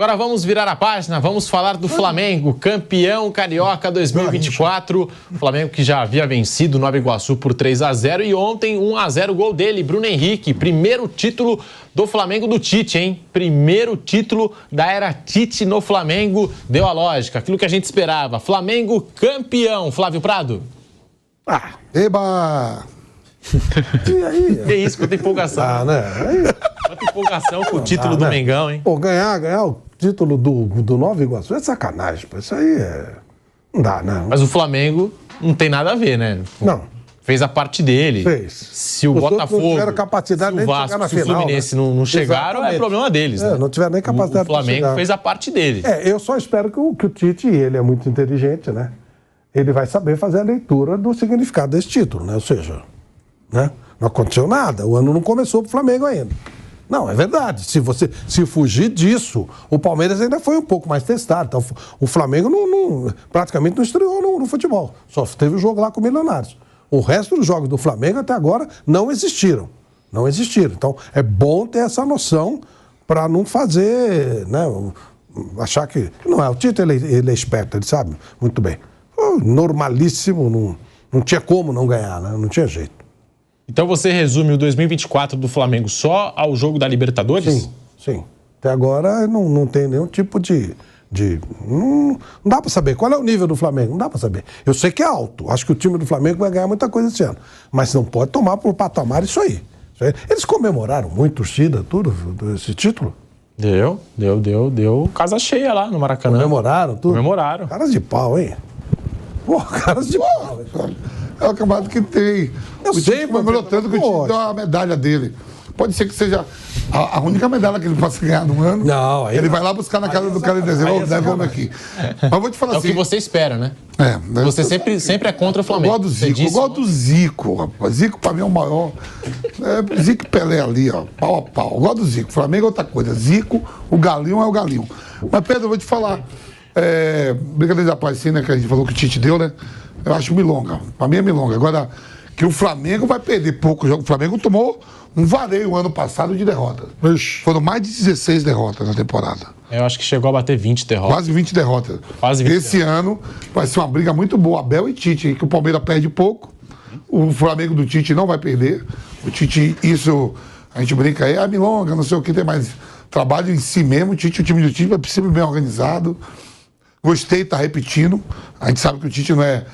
Agora vamos virar a página, vamos falar do Flamengo, campeão carioca 2024. O Flamengo que já havia vencido o Nova Iguaçu por 3-0 e ontem 1-0 gol dele, Bruno Henrique. Primeiro título do Flamengo do Tite, hein? Primeiro título da era Tite no Flamengo. Deu a lógica, aquilo que a gente esperava. Flamengo campeão. Flávio Prado. Eba! E aí? Que isso, quanta empolgação. Né? Quanta empolgação com o título do Mengão, hein? Pô, ganhar o título do Nova Iguaçu é sacanagem, pô. Isso aí não dá, né? Mas o Flamengo não tem nada a ver, né? Não. Fez a parte dele. Fez. Se o Os outros Botafogo, não tiveram capacidade se o nem de Vasco, chegar na se o final, Fluminense né? não chegaram, Exatamente. é problema deles, né? Não tiveram nem capacidade O Flamengo de chegar. fez a parte dele. Eu só espero que o Tite, e ele é muito inteligente, né? Ele vai saber fazer a leitura do significado desse título, né? Ou seja, né? Não aconteceu nada, o ano não começou pro Flamengo ainda. Não, é verdade. Se fugir disso, o Palmeiras ainda foi um pouco mais testado. Então, o Flamengo praticamente não estreou no futebol. Só teve o jogo lá com o Milionários. O resto dos jogos do Flamengo até agora não existiram. Não existiram. Então, é bom ter essa noção para não fazer, né? Achar que... Não é, o Tite ele é esperto, ele sabe muito bem. Normalíssimo, não tinha como não ganhar, né? Não tinha jeito. Então você resume o 2024 do Flamengo só ao jogo da Libertadores? Sim. Até agora não tem nenhum tipo de não dá para saber. Qual é o nível do Flamengo? Não dá para saber. Eu sei que é alto. Acho que o time do Flamengo vai ganhar muita coisa esse ano. Mas não pode tomar por patamar isso aí. Eles comemoraram muito, torcida, tudo, esse título. Deu casa cheia lá no Maracanã. Comemoraram tudo? Comemoraram. Caras de pau, hein? Pô, caras de pau. É o campeonato que tem. Eu sei, comemorou tanto que o Tite deu a medalha dele. Pode ser que seja a única medalha que ele possa ganhar no ano. Não, aí ele vai lá buscar na casa do cara e dizer, vamos aqui. Mas vou te falar assim. É o que você espera, né? Você sempre é contra o Flamengo. Eu gosto do Zico, rapaz. Zico pra mim é o maior. Zico e Pelé ali, ó, pau a pau. Eu gosto do Zico. Flamengo é outra coisa. Zico, o Galinho é o Galinho. Mas, Pedro, eu vou te falar. Brincadeira da paz, sim, né? Que a gente falou que o Tite deu, né? Eu acho milonga. Pra mim é milonga. Agora, que o Flamengo vai perder pouco jogo. O Flamengo tomou um vareio ano passado de derrotas. Foram mais de 16 derrotas na temporada. Eu acho que chegou a bater 20 derrotas. Quase 20 derrotas. Quase 20 Esse ano vai ser uma briga muito boa. Abel e Tite, que o Palmeiras perde pouco. O Flamengo do Tite não vai perder. O Tite, isso, a gente brinca aí, milonga, não sei o que, tem mais trabalho em si mesmo. O time do Tite vai sempre bem organizado. Gostei, tá repetindo. A gente sabe que o Tite não é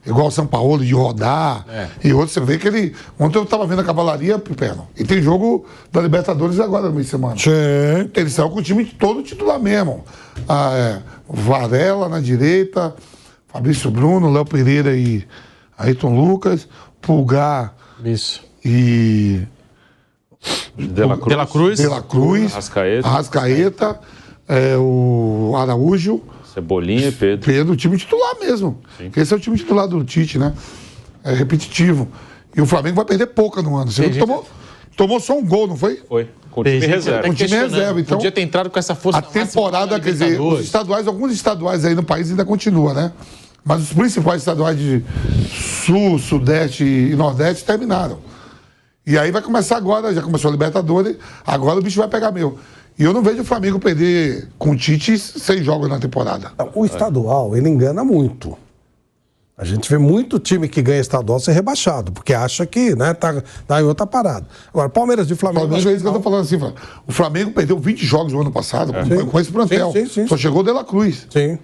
igual o São Paulo, de rodar. E outro, você vê que ele... Ontem eu tava vendo a Cavalaria, Pipeno. E tem jogo da Libertadores agora no meio de semana. Sim. Eles são com o time todo titular mesmo. Varela na direita, Fabrício Bruno, Léo Pereira e Ayrton Lucas, Pulgar. Isso. E... De la Cruz. Arrascaeta. O Araújo. Cebolinha e Pedro. Pedro, o time titular mesmo. Esse é o time titular do Tite, né? É repetitivo. E o Flamengo vai perder pouca no ano. Você tomou só um gol, não foi? Foi. Com o time reserva. Com o time reserva. Então, podia ter entrado com essa força. A temporada, quer dizer, os estaduais, alguns estaduais aí no país ainda continua, né? Mas os principais estaduais de Sul, Sudeste e Nordeste terminaram. E aí vai começar agora, já começou a Libertadores, agora o bicho vai pegar meu. E eu não vejo o Flamengo perder com o Tite 6 jogos na temporada. O estadual, ele engana muito. A gente vê muito time que ganha estadual ser rebaixado, porque acha que, né, tá em outra parada. Agora, Palmeiras e Flamengo... Palmeiras é isso que eu tô falando assim, o Flamengo perdeu 20 jogos no ano passado com esse plantel. Sim. Só chegou o De La Cruz. Sim.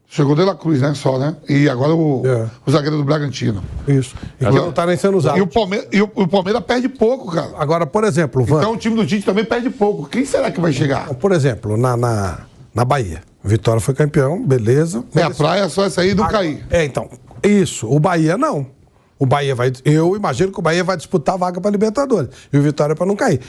Chegou o De La Cruz, né, só, né? E agora o zagueiro do Bragantino. Isso. E que não tá nem sendo usado. E o Palmeiras perde pouco, cara. Agora, por exemplo... Então o time do Tite também perde pouco. Quem será que vai chegar? Por exemplo, na Bahia. Vitória foi campeão, beleza. A praia é só essa aí e não cair. Então, isso. O Bahia não. O Bahia vai... Eu imagino que o Bahia vai disputar a vaga para Libertadores. E o Vitória para não cair.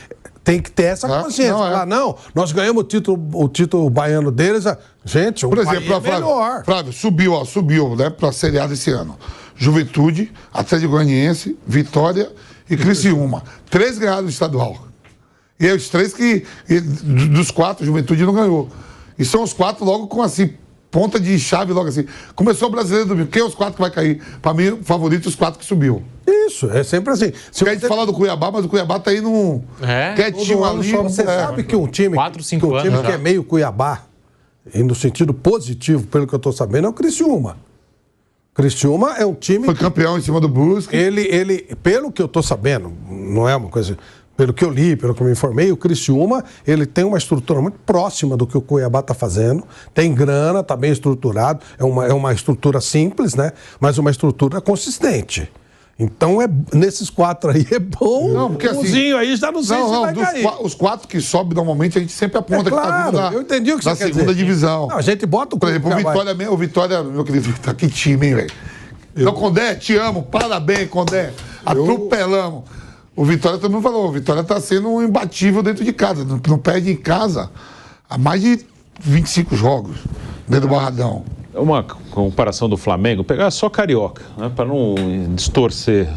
Tem que ter essa consciência. Não, nós ganhamos o título baiano deles. Gente, por exemplo, é melhor. Flávio, subiu, né, para a Série A desse ano. Juventude, Atlético Goianiense, Vitória e Criciúma. 3 ganharam o estadual. E é os 3 dos 4, Juventude não ganhou. E são os 4 logo com, assim, ponta de chave logo assim. Começou o Brasileiro domingo. Quem é os 4 que vai cair? Pra mim, favorito, os 4 que subiu. Isso, é sempre assim. Se a gente fala do Cuiabá, mas o Cuiabá tá aí num... quietinho ali. Você sabe que um time, 4, 5 um time anos que já. é meio Cuiabá, e no sentido positivo, pelo que eu tô sabendo, é o Criciúma. Criciúma é um time... Foi campeão em cima do Brusque. Ele, pelo que eu tô sabendo, não é uma coisa... Pelo que eu li, pelo que eu me informei, o Criciúma, ele tem uma estrutura muito próxima do que o Cuiabá está fazendo. Tem grana, está bem estruturado. É uma estrutura simples, né? Mas uma estrutura consistente. Então, nesses 4 aí é bom. Não, porque assim... Umzinho aí já não sei se vai cair. Os 4 que sobem normalmente, a gente sempre aponta claro, que tá vindo eu entendi o que da você quer segunda dizer. divisão. Não, a gente bota o Por exemplo, o Vitória, meu querido, tá que time, hein, velho? Então, Condé, te amo, parabéns, Condé. Atropelamos. O Vitória também falou, o Vitória tá sendo um imbatível dentro de casa, não perde em casa há mais de 25 jogos dentro do Barradão. Uma comparação do Flamengo, pegar só Carioca, né, para não distorcer.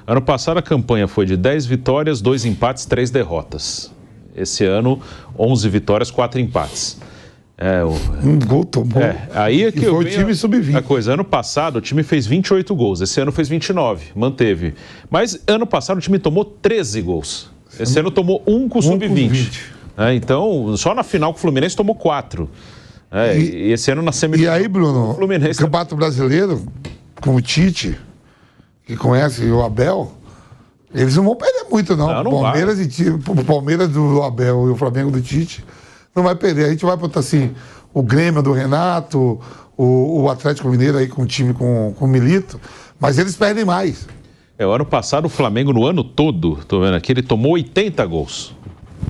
Ano passado a campanha foi de 10 vitórias, 2 empates, 3 derrotas. Esse ano, 11 vitórias, 4 empates. Um gol tomou. Aí é que foi o time sub-20. A coisa, ano passado o time fez 28 gols, esse ano fez 29, manteve. Mas ano passado o time tomou 13 gols. Esse ano tomou 1 com o sub-20. Então, só na final com o Fluminense tomou 4. E esse ano na semifinal. E aí, Bruno, o Fluminense... o Campeonato Brasileiro, com o Tite, que conhece o Abel, eles não vão perder muito, não. O Palmeiras do Abel e o Flamengo do Tite não vai perder. A gente vai botar assim, o Grêmio do Renato, o Atlético Mineiro aí com o time com o Milito, mas eles perdem mais. O ano passado o Flamengo no ano todo, tô vendo aqui, ele tomou 80 gols.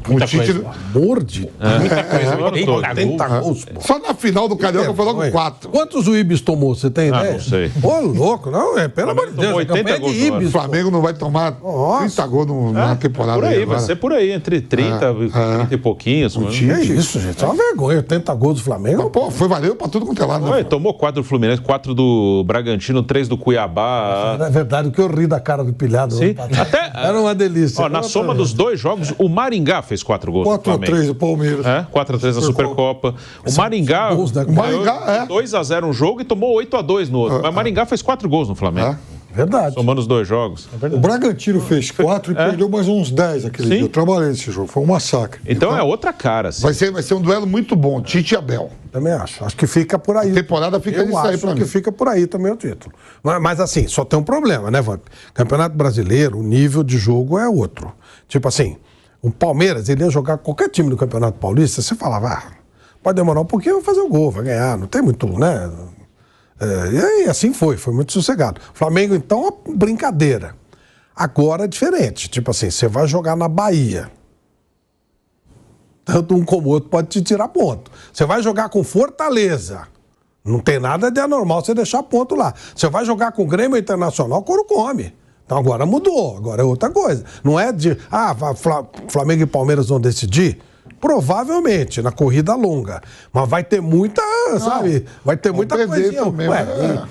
O Tite... Amor de... Muita coisa. 80 gols, pô. Só na final do Carioca foi logo 4. Quantos o Ibis tomou? Você tem ideia? Não sei. Ô, louco. Não, pelo amor de Deus. tomou 80 gols no ano. O Flamengo não vai tomar 30 gols na temporada. Por aí, vai agora. ser por aí, entre 30 e pouquinhos. O Que Tite... isso, gente. É uma vergonha. 80 gols do Flamengo. Pô, valeu pra tudo quanto é lado. Ué, tomou 4 do Fluminense, 4 do Bragantino, 3 do Cuiabá. É verdade, o que eu ri da cara do pilhado. Sim. Até, era uma delícia. Na soma dos 2 jogos, o Maringá fez 4 gols. 4-3 o Palmeiras. 4-3 na Supercopa. O Maringá, gols da- O Maringá, 2-0 um jogo e tomou 8-2 no outro. Mas o Maringá fez 4 gols no Flamengo. Verdade. Somando os 2 jogos. O Bragantino fez 4 e perdeu mais uns 10 aquele Sim. dia. Eu trabalhei nesse jogo, foi um massacre. Então é outra cara. Assim. Vai ser um duelo muito bom, Tite e Abel. Também acho. Acho que fica por aí. A temporada fica nisso aí pra acho que mim. fica por aí também o título. Mas assim, só tem um problema, né, Vamp? Campeonato Brasileiro, o nível de jogo é outro. Tipo assim, o Palmeiras, ele ia jogar qualquer time do Campeonato Paulista, você falava, pode demorar um pouquinho, vai fazer o gol, vai ganhar. Não tem muito, né? E aí, assim foi muito sossegado. Flamengo, então, é brincadeira. Agora é diferente. Tipo assim, você vai jogar na Bahia. Tanto um como o outro pode te tirar ponto. Você vai jogar com Fortaleza. Não tem nada de anormal você deixar ponto lá. Você vai jogar com o Grêmio Internacional, couro come. Então agora mudou, agora é outra coisa. Não é de, Flamengo e Palmeiras vão decidir? Provavelmente, na corrida longa. Mas vai ter muita, sabe? Vai ter muita coisinha.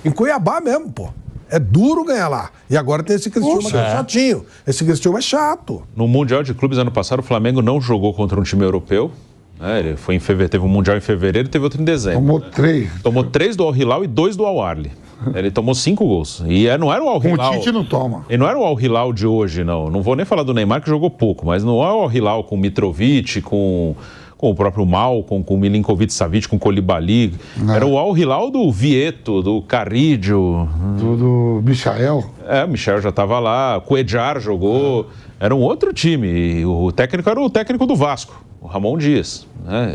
Em Cuiabá mesmo, pô. É duro ganhar lá. E agora tem esse Criciúma que é chatinho. Esse Criciúma é chato. No Mundial de Clubes, ano passado, o Flamengo não jogou contra um time europeu. Ele foi em fevereiro, teve um Mundial em fevereiro e teve outro em dezembro. Tomou 3. Tomou 3 do Al Hilal e 2 do Al Ahly. Ele tomou 5 gols. E não era o Al Com Hilal. o Tite não toma. E não era o Al Hilal de hoje, não. Não vou nem falar do Neymar, que jogou pouco, mas não é o Al Hilal com o Mitrovic, com o próprio Malcom, com o Milinkovic-Savic, com o Koulibaly. Era o Al Hilal do Vieto, do Carrillo. Do Michael. O Michel já estava lá, o Cuéllar jogou. Era um outro time. E o técnico era o técnico do Vasco, o Ramon Dias.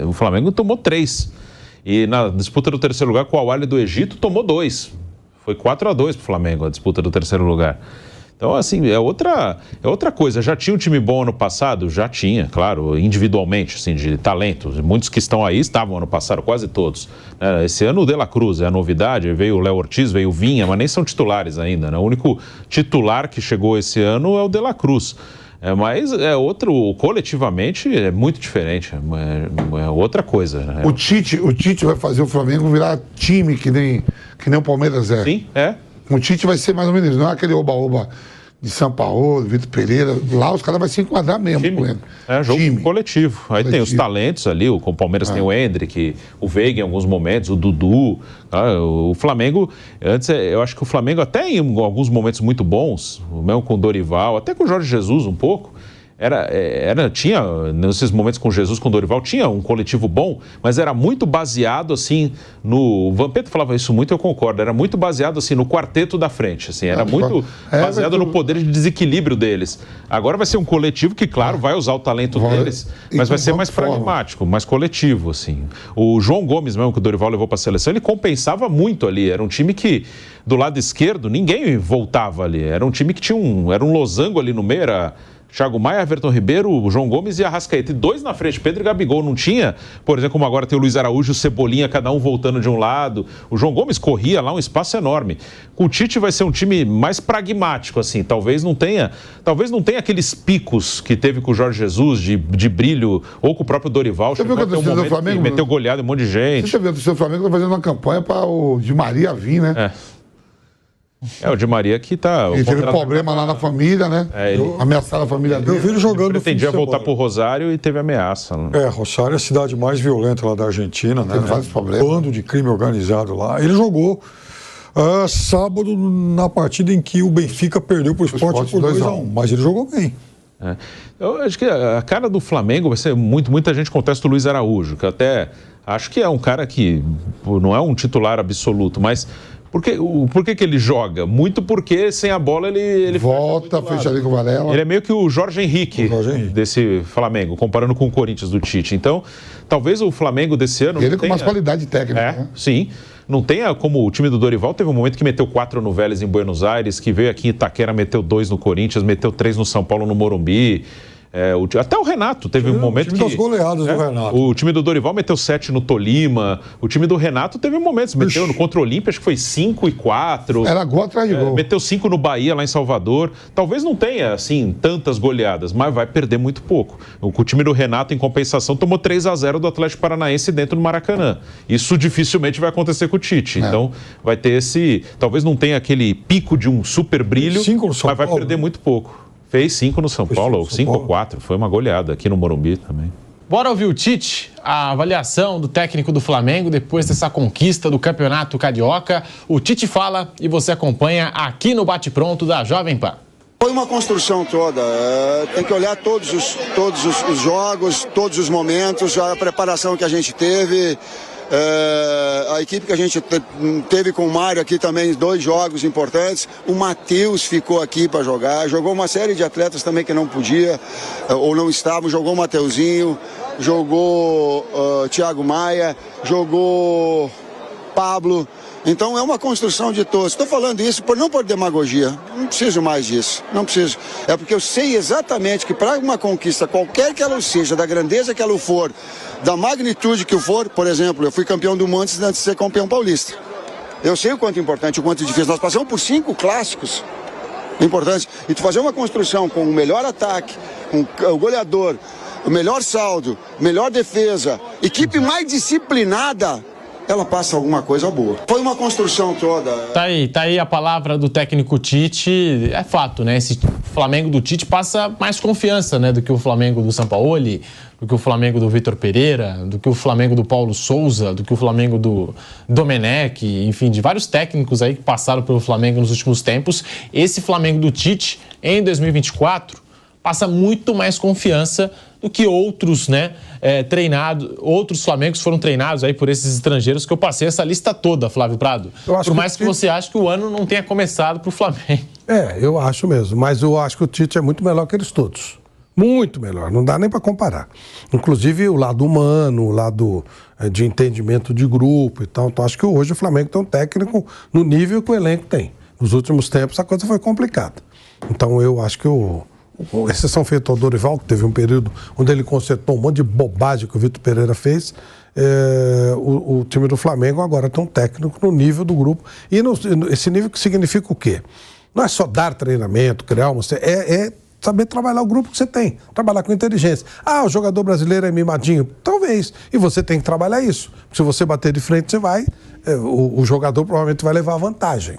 O Flamengo tomou 3. E na disputa do terceiro lugar, com o Al Ahly do Egito, tomou 2. Foi 4-2 para o Flamengo, a disputa do terceiro lugar. Então, assim, é outra coisa. Já tinha um time bom ano passado? Já tinha, claro, individualmente, assim, de talento. Muitos que estão aí estavam ano passado, quase todos. Esse ano o De La Cruz é a novidade, veio o Léo Ortiz, veio o Vinha, mas nem são titulares ainda, né? O único titular que chegou esse ano é o De La Cruz. Mas coletivamente é muito diferente, é outra coisa. Né? O Tite vai fazer o Flamengo virar time que nem o Palmeiras é. Sim, é. O Tite vai ser mais ou menos isso, não é aquele oba-oba de São Paulo, Vitor Pereira, lá os caras vão se enquadrar mesmo com ele. Jogo coletivo. Aí tem os talentos ali, o Palmeiras tem o Endrick, o Veiga em alguns momentos, o Dudu. O Flamengo, antes eu acho que o Flamengo até em alguns momentos muito bons, mesmo com o Dorival, até com o Jorge Jesus um pouco, tinha, nesses momentos com Jesus, com o Dorival, tinha um coletivo bom, mas era muito baseado, assim, o Vampeta falava isso muito, eu concordo, era muito baseado, assim, no quarteto da frente, assim, era muito baseado no poder de desequilíbrio deles. Agora vai ser um coletivo que, claro, vai usar o talento deles, mas vai ser mais pragmático, mais coletivo, assim. O João Gomes mesmo, que o Dorival levou para a seleção, ele compensava muito ali, era um time que, do lado esquerdo, ninguém voltava ali, era um time que tinha era um losango ali no meio, era Thiago Maia, Everton Ribeiro, o João Gomes e Arrascaeta. E 2 na frente, Pedro e Gabigol. Não tinha, por exemplo, como agora tem o Luiz Araújo e o Cebolinha, cada um voltando de um lado. O João Gomes corria lá um espaço enorme. Com o Tite vai ser um time mais pragmático, assim. Talvez não tenha aqueles picos que teve com o Jorge Jesus de brilho, ou com o próprio Dorival. Você viu que a torcida do Flamengo meteu goleada em um monte de gente. Você viu, a torcida do Flamengo está fazendo uma campanha para o Di Maria vir, né? O Di Maria que tá... Ele teve problema lá na família, né? Ameaçaram a família dele. Eu vi ele jogando. Ele pretendia voltar pro Rosário e teve ameaça. Né? Rosário é a cidade mais violenta lá da Argentina, né? Tem vários problemas. Bando de crime organizado lá. Ele jogou sábado na partida em que o Benfica perdeu pro Sport por 2-1. Mas ele jogou bem. Eu acho que a cara do Flamengo vai ser muita gente contesta o Luiz Araújo, que até acho que é um cara que não é um titular absoluto, mas por que ele joga? Muito porque sem a bola ele volta, fecha ali com o Varela. Ele é meio que o Jorge Henrique desse Flamengo, comparando com o Corinthians do Tite. Então, talvez o Flamengo desse ano... Ele com mais qualidade técnica. Né? Sim. Não tenha como o time do Dorival, teve um momento que meteu 4 no Vélez em Buenos Aires, que veio aqui em Itaquera, meteu 2 no Corinthians, meteu 3 no São Paulo, no Morumbi. Até o Renato teve um momento que... O time das goleadas do Renato. O time do Dorival meteu 7 no Tolima. O time do Renato teve momentos. Meteu contra o Olímpia, acho que foi 5 e 4. Era gol atrás de gol. Meteu 5 no Bahia, lá em Salvador. Talvez não tenha, assim, tantas goleadas, mas vai perder muito pouco. O time do Renato, em compensação, tomou 3-0 do Atlético Paranaense dentro do Maracanã. Isso dificilmente vai acontecer com o Tite. Então, vai ter talvez não tenha aquele pico de um super brilho, mas vai perder muito pouco. Fez 5 no São Paulo, 5 ou 4. Foi uma goleada aqui no Morumbi também. Bora ouvir o Tite, a avaliação do técnico do Flamengo depois dessa conquista do Campeonato Carioca. O Tite fala e você acompanha aqui no Bate Pronto da Jovem Pan. Foi uma construção toda, tem que olhar todos os jogos, todos os momentos, a preparação que a gente teve. A equipe que a gente teve com o Mário aqui também, 2 jogos importantes. O Matheus ficou aqui para jogar, jogou uma série de atletas também que não podia ou não estavam, jogou o Mateuzinho, jogou Thiago Maia, jogou Pablo. Então é uma construção de todos. Estou falando isso não por demagogia, não preciso mais disso, não preciso. É porque eu sei exatamente que para uma conquista, qualquer que ela seja, da grandeza que ela for, da magnitude que for, por exemplo, eu fui campeão do mundo antes de ser campeão paulista. Eu sei o quanto é importante, o quanto é difícil. Nós passamos por 5 clássicos importantes. E tu fazer uma construção com o melhor ataque, com o goleador, o melhor saldo, melhor defesa, equipe mais disciplinada, ela passa alguma coisa boa. Foi uma construção toda. Tá aí a palavra do técnico Tite. É fato, né? Esse Flamengo do Tite passa mais confiança, né? Do que o Flamengo do Sampaoli, do que o Flamengo do Vitor Pereira, do que o Flamengo do Paulo Souza, do que o Flamengo do Domenech, enfim, de vários técnicos aí que passaram pelo Flamengo nos últimos tempos. Esse Flamengo do Tite, em 2024, passa muito mais confiança do que outros, né, outros Flamengos foram treinados aí por esses estrangeiros, que eu passei essa lista toda, Flávio Prado. Por mais que você ache que o ano não tenha começado para o Flamengo. Eu acho mesmo, mas eu acho que o Tite é muito melhor que eles todos. Muito melhor, não dá nem para comparar. Inclusive o lado humano, o lado de entendimento de grupo e tal. Então acho que hoje o Flamengo tem um técnico no nível que o elenco tem. Nos últimos tempos a coisa foi complicada. Então eu acho que exceção feita ao Dorival, que teve um período onde ele consertou um monte de bobagem que o Vitor Pereira fez, o time do Flamengo agora tem um técnico no nível do grupo. E esse nível que significa o quê? Não é só dar treinamento, criar saber trabalhar o grupo que você tem, trabalhar com inteligência. O jogador brasileiro é mimadinho? Talvez. E você tem que trabalhar isso. Se você bater de frente, você vai... o jogador provavelmente vai levar vantagem.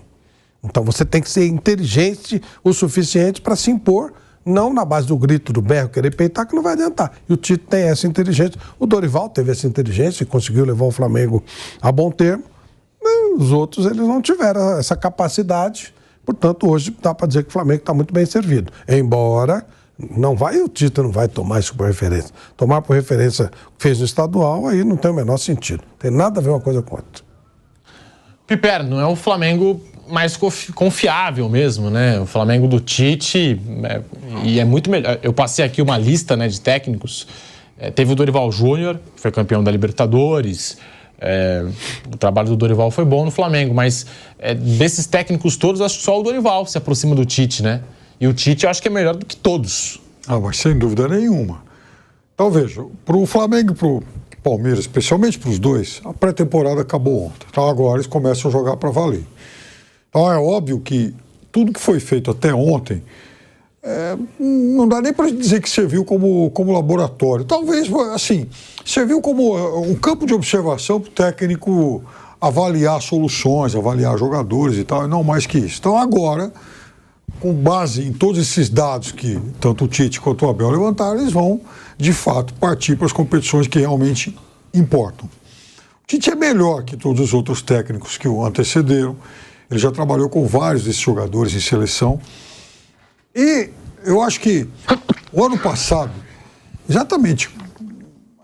Então você tem que ser inteligente o suficiente para se impor, não na base do grito, do berro, querer peitar, que não vai adiantar. E o Tite tem essa inteligência. O Dorival teve essa inteligência e conseguiu levar o Flamengo a bom termo. E os outros, eles não tiveram essa capacidade. Portanto, hoje dá para dizer que o Flamengo está muito bem servido. Embora o Tite não vai tomar isso por referência. Tomar por referência o que fez no estadual, aí não tem o menor sentido. Tem nada a ver uma coisa com outra. Piper, não é o Flamengo mais confiável mesmo, né? O Flamengo do Tite e é muito melhor. Eu passei aqui uma lista, né, de técnicos. Teve o Dorival Júnior, que foi campeão da Libertadores. O trabalho do Dorival foi bom no Flamengo, mas desses técnicos todos, acho que só o Dorival se aproxima do Tite, né? E o Tite eu acho que é melhor do que todos. Mas sem dúvida nenhuma. Então veja, para o Flamengo e para o Palmeiras, especialmente para os dois, a pré-temporada acabou ontem. Então agora eles começam a jogar para valer. Então é óbvio que tudo que foi feito até ontem não dá nem para dizer que serviu como laboratório. Talvez, assim, serviu como um campo de observação para o técnico avaliar soluções, avaliar jogadores e tal, e não mais que isso. Então agora, com base em todos esses dados que tanto o Tite quanto o Abel levantaram, eles vão, de fato, partir para as competições que realmente importam. O Tite é melhor que todos os outros técnicos que o antecederam. Ele já trabalhou com vários desses jogadores em seleção. E eu acho que o ano passado, exatamente,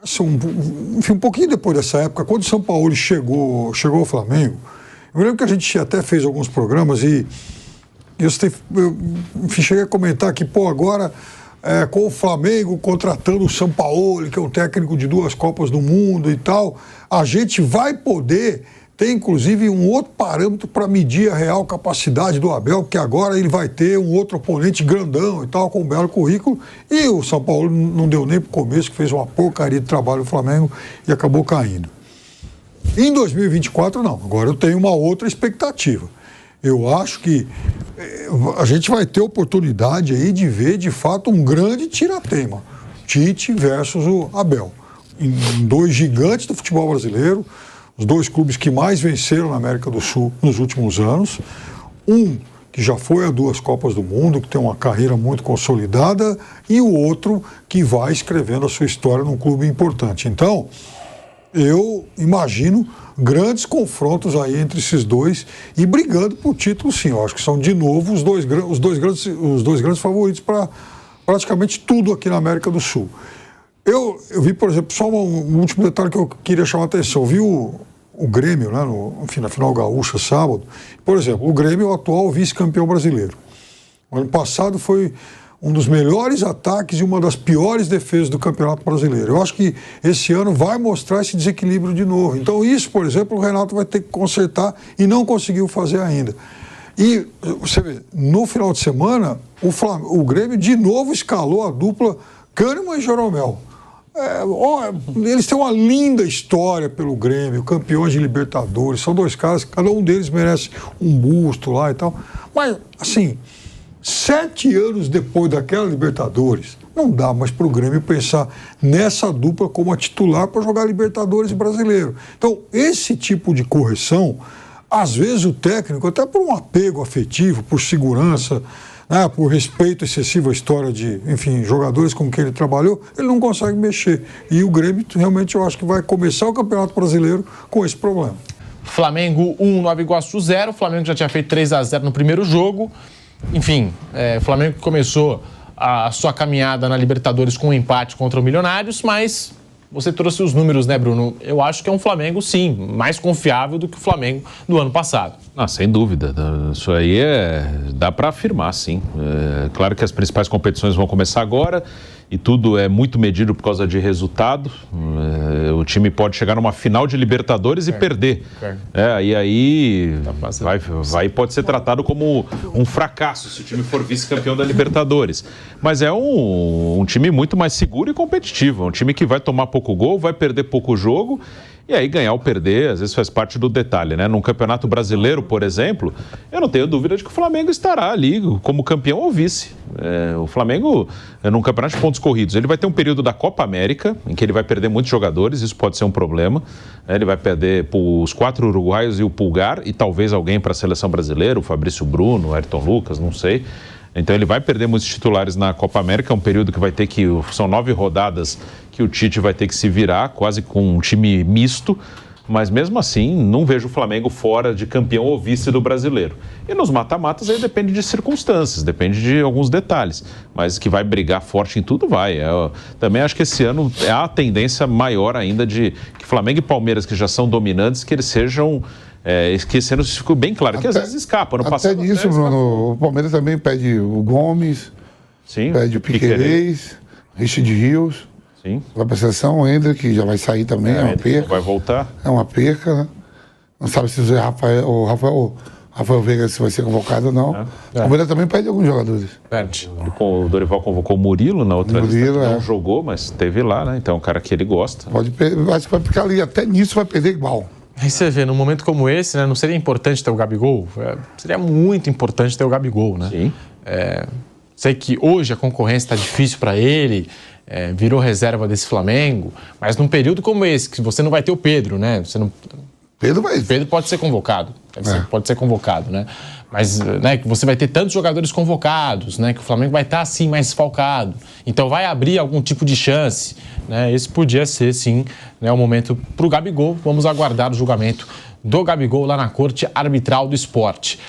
assim, um pouquinho depois dessa época, quando o São Paulo chegou ao Flamengo, eu me lembro que a gente até fez alguns programas e eu cheguei a comentar que, agora, com o Flamengo contratando o São Paulo, que é um técnico de 2 Copas do Mundo e tal, a gente vai poder ter, inclusive, um outro parâmetro para medir a real capacidade do Abel, porque agora ele vai ter um outro oponente grandão e tal, com um belo currículo, e o São Paulo não deu nem para o começo, que fez uma porcaria de trabalho no Flamengo e acabou caindo. Em 2024, não. Agora eu tenho uma outra expectativa. Eu acho que a gente vai ter oportunidade aí de ver, de fato, um grande tirateima. Tite versus o Abel. Em 2 gigantes do futebol brasileiro, os 2 clubes que mais venceram na América do Sul nos últimos anos. Um que já foi a 2 Copas do Mundo, que tem uma carreira muito consolidada, e o outro que vai escrevendo a sua história num clube importante. Então, eu imagino grandes confrontos aí entre esses dois e brigando por título, sim. Eu acho que são, de novo, os dois grandes favoritos para praticamente tudo aqui na América do Sul. Eu vi, por exemplo, só um último detalhe que eu queria chamar a atenção. Eu vi o Grêmio, né, na final gaúcha, sábado. Por exemplo, o Grêmio é o atual vice-campeão brasileiro. O ano passado foi um dos melhores ataques e uma das piores defesas do Campeonato Brasileiro. Eu acho que esse ano vai mostrar esse desequilíbrio de novo. Então isso, por exemplo, o Renato vai ter que consertar e não conseguiu fazer ainda. E você vê, no final de semana, o Grêmio de novo escalou a dupla Kahneman e Jeromel. Eles têm uma linda história pelo Grêmio, campeões de Libertadores, são 2 caras, cada um deles merece um busto lá e tal. Mas, assim, 7 anos depois daquela Libertadores, não dá mais para o Grêmio pensar nessa dupla como a titular para jogar Libertadores e Brasileiro. Então, esse tipo de correção, às vezes o técnico, até por um apego afetivo, por segurança, né, por respeito excessivo à história de, enfim, jogadores com quem ele trabalhou, ele não consegue mexer. E o Grêmio, realmente, eu acho que vai começar o Campeonato Brasileiro com esse problema. Flamengo 1, Nova Iguaçu 0. O Flamengo já tinha feito 3-0 no primeiro jogo. Enfim, o Flamengo começou a sua caminhada na Libertadores com um empate contra o Milionários, mas você trouxe os números, né, Bruno? Eu acho que é um Flamengo, sim, mais confiável do que o Flamengo do ano passado. Sem dúvida. Isso aí dá para afirmar, sim. Claro que as principais competições vão começar agora e tudo é muito medido por causa de resultado. O time pode chegar numa final de Libertadores e perder. E aí pode ser tratado como um fracasso se o time for vice-campeão da Libertadores. Mas é um time muito mais seguro e competitivo. É um time que vai tomar pouco gol, vai perder pouco jogo E aí ganhar ou perder, às vezes faz parte do detalhe, né? Num campeonato brasileiro, por exemplo, eu não tenho dúvida de que o Flamengo estará ali como campeão ou vice. O Flamengo, num campeonato de pontos corridos, ele vai ter um período da Copa América, em que ele vai perder muitos jogadores, isso pode ser um problema. Ele vai perder os 4 uruguaios e o Pulgar, e talvez alguém para a seleção brasileira, o Fabrício Bruno, o Ayrton Lucas, não sei. Então ele vai perder muitos titulares na Copa América, é um período que vai ter que... São 9 rodadas que o Tite vai ter que se virar, quase com um time misto, mas mesmo assim não vejo o Flamengo fora de campeão ou vice do brasileiro. E nos mata-matas aí depende de circunstâncias, depende de alguns detalhes, mas que vai brigar forte em tudo vai. Também acho que esse ano é a tendência maior ainda de que Flamengo e Palmeiras, que já são dominantes, que eles sejam... que esse ano ficou bem claro, que às vezes escapa. No passado, até nisso, Bruno, o Palmeiras também pede o Gomes, sim, pede o Piquerez, Richard Rios. Sim. Vai para a seleção, o Hendrick, que já vai sair também, é uma perca. Vai voltar. É uma perca, né? Não sabe se o Rafael Veiga se vai ser convocado ou não. O Palmeiras também pede alguns jogadores. Perde. O Dorival convocou o Murilo na outra Murilo, lista, não jogou, mas esteve lá, né? Então é um cara que ele gosta. Acho que vai ficar ali, até nisso vai perder igual. Aí você vê, num momento como esse, né, não seria importante ter o Gabigol? Seria muito importante ter o Gabigol, né? Sim. Sei que hoje a concorrência está difícil para ele, virou reserva desse Flamengo, mas num período como esse, que você não vai ter o Pedro, né? Você não... Pedro pode ser convocado, pode ser convocado, né? Mas né, que você vai ter tantos jogadores convocados, né? Que o Flamengo vai estar assim mais desfalcado. Então vai abrir algum tipo de chance, né? Esse podia ser, sim, né, o momento para o Gabigol. Vamos aguardar o julgamento do Gabigol lá na Corte Arbitral do Esporte.